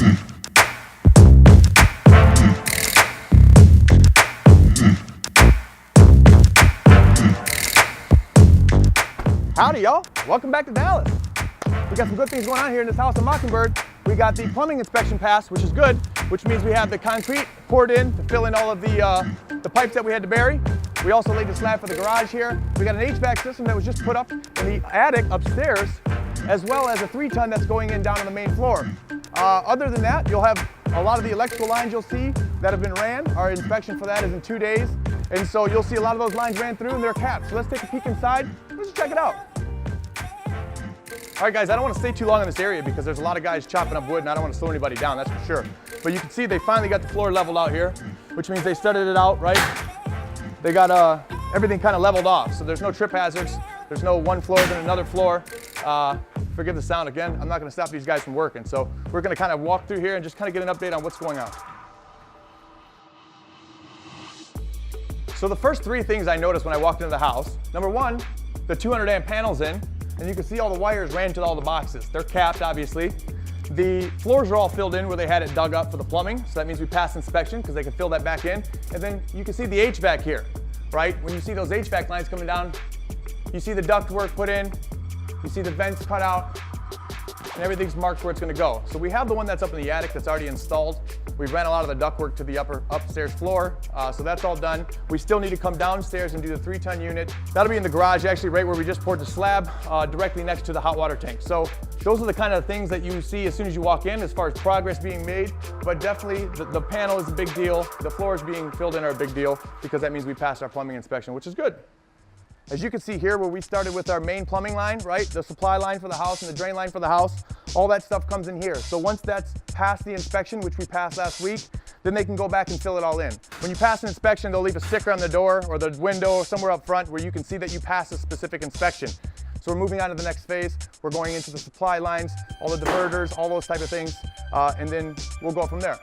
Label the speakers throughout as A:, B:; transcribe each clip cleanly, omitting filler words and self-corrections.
A: Howdy, y'all. Welcome back to Dallas. We got some good things going on here in this house on Mockingbird. We got the plumbing inspection passed, which is good, which means we have the concrete poured in to fill in all of the pipes that we had to bury. We also laid the slab for the garage here. We got an HVAC system that was just put up in the attic upstairs, as well as a 3-ton that's going in down on the main floor. Other than that, you'll have a lot of the electrical lines you'll see that have been ran. Our inspection for that is in 2 days. And so you'll see a lot of those lines ran through and they're capped. So let's take a peek inside. Let's check it out. All right, guys, I don't want to stay too long in this area because there's a lot of guys chopping up wood and I don't want to slow anybody down, that's for sure. But you can see they finally got the floor leveled out here, which means they studded it out, right? They got everything kind of leveled off. So there's no trip hazards. There's no one floor than another floor. Forgive the sound again. I'm not going to stop these guys from working. So we're going to kind of walk through here and just kind of get an update on what's going on. So the first 3 things I noticed when I walked into the house, number 1, the 200 amp panel's in, and you can see all the wires ran to all the boxes. They're capped, obviously. The floors are all filled in where they had it dug up for the plumbing, so that means we passed inspection because they can fill that back in. And then you can see the HVAC here, right? When you see those HVAC lines coming down, you see the duct work put in, you see the vents cut out, and everything's marked where it's going to go. So we have the one that's up in the attic that's already installed. We ran a lot of the ductwork to the upstairs floor, so that's all done. We still need to come downstairs and do the 3-ton unit. That'll be in the garage, actually right where we just poured the slab, directly next to the hot water tank. So those are the kind of things that you see as soon as you walk in as far as progress being made, but definitely the panel is a big deal. The floors being filled in are a big deal because that means we passed our plumbing inspection, which is good. As you can see here where we started with our main plumbing line, right? The supply line for the house and the drain line for the house, all that stuff comes in here. So once that's passed the inspection, which we passed last week, then they can go back and fill it all in. When you pass an inspection, they'll leave a sticker on the door or the window or somewhere up front where you can see that you passed a specific inspection. So we're moving on to the next phase. We're going into the supply lines, all the diverters, all those type of things, and then we'll go from there.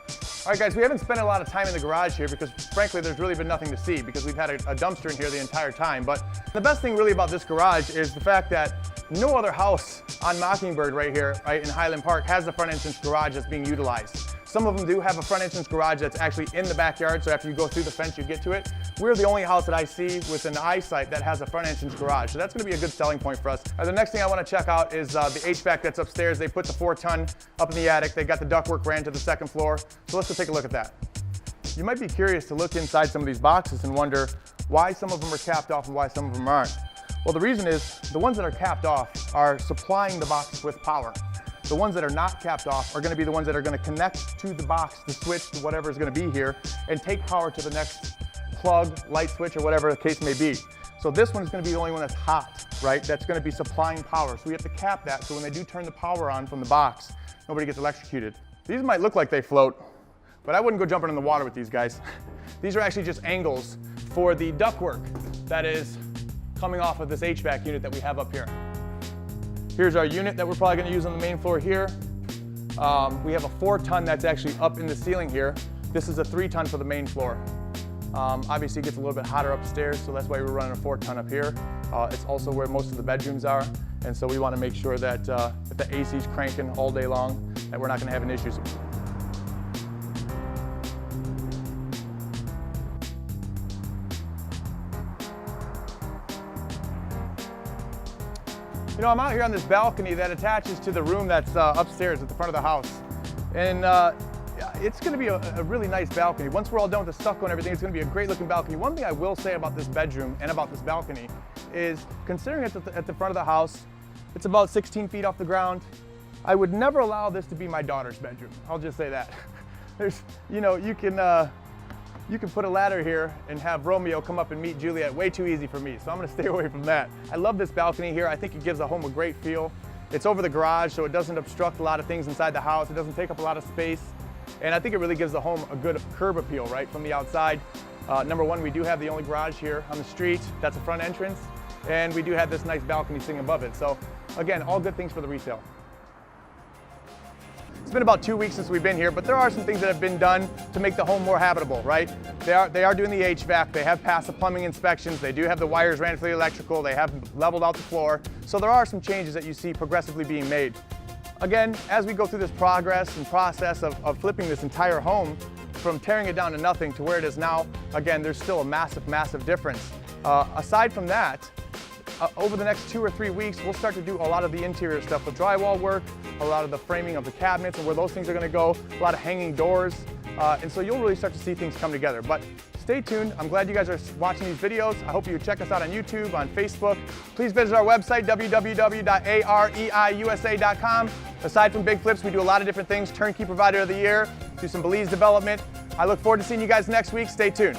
A: All right, guys, we haven't spent a lot of time in the garage here because, frankly, there's really been nothing to see because we've had a dumpster in here the entire time. But the best thing really about this garage is the fact that no other house on Mockingbird right here, right in Highland Park, has a front entrance garage that's being utilized. Some of them do have a front entrance garage that's actually in the backyard, so after you go through the fence, you get to it. We're the only house that I see with an eyesight that has a front entrance garage, so that's going to be a good selling point for us. The next thing I want to check out is the HVAC that's upstairs. They put the 4-ton up in the attic. They got the ductwork ran to the 2nd floor, so let's go take a look at that. You might be curious to look inside some of these boxes and wonder why some of them are capped off and why some of them aren't. Well, the reason is the ones that are capped off are supplying the box with power. The ones that are not capped off are going to be the ones that are going to connect to the box, the switch, to whatever is going to be here, and take power to the next plug, light switch, or whatever the case may be. So this one is going to be the only one that's hot, right? That's going to be supplying power. So we have to cap that so when they do turn the power on from the box, nobody gets electrocuted. These might look like they float, but I wouldn't go jumping in the water with these guys. These are actually just angles for the ductwork that is coming off of this HVAC unit that we have up here. Here's our unit that we're probably going to use on the main floor here. We have a 4-ton that's actually up in the ceiling here. This is a 3-ton for the main floor. Obviously it gets a little bit hotter upstairs, so that's why we're running a 4-ton up here. It's also where most of the bedrooms are, and so we want to make sure that if the AC is cranking all day long, that we're not going to have any issues. You know, I'm out here on this balcony that attaches to the room that's upstairs at the front of the house. And it's going to be a really nice balcony. Once we're all done with the stucco and everything, it's going to be a great looking balcony. One thing I will say about this bedroom and about this balcony is, considering it's at the front of the house, it's about 16 feet off the ground. I would never allow this to be my daughter's bedroom. I'll just say that. There's, you know, you can put a ladder here and have Romeo come up and meet Juliet. Way too easy for me, so I'm going to stay away from that. I love this balcony here. I think it gives the home a great feel. It's over the garage, so it doesn't obstruct a lot of things inside the house. It doesn't take up a lot of space. And I think it really gives the home a good curb appeal, right, from the outside. Number 1, we do have the only garage here on the street. That's a front entrance. And we do have this nice balcony sitting above it. So again, all good things for the resale. It's been about 2 weeks since we've been here, but there are some things that have been done to make the home more habitable, right? They are doing the HVAC, they have passed the plumbing inspections, they do have the wires ran for the electrical, they have leveled out the floor. So there are some changes that you see progressively being made. again, as we go through this progress and process of flipping this entire home, from tearing it down to nothing to where it is now, again, there's still a massive, massive difference. Aside from that, over the next 2 or 3 weeks, we'll start to do a lot of the interior stuff with drywall work, a lot of the framing of the cabinets and where those things are gonna go, a lot of hanging doors. And so you'll really start to see things come together. But stay tuned. I'm glad you guys are watching these videos. I hope you check us out on YouTube, on Facebook. Please visit our website, www.areiusa.com. Aside from big flips, we do a lot of different things. Turnkey Provider of the Year, do some Belize development. I look forward to seeing you guys next week. Stay tuned.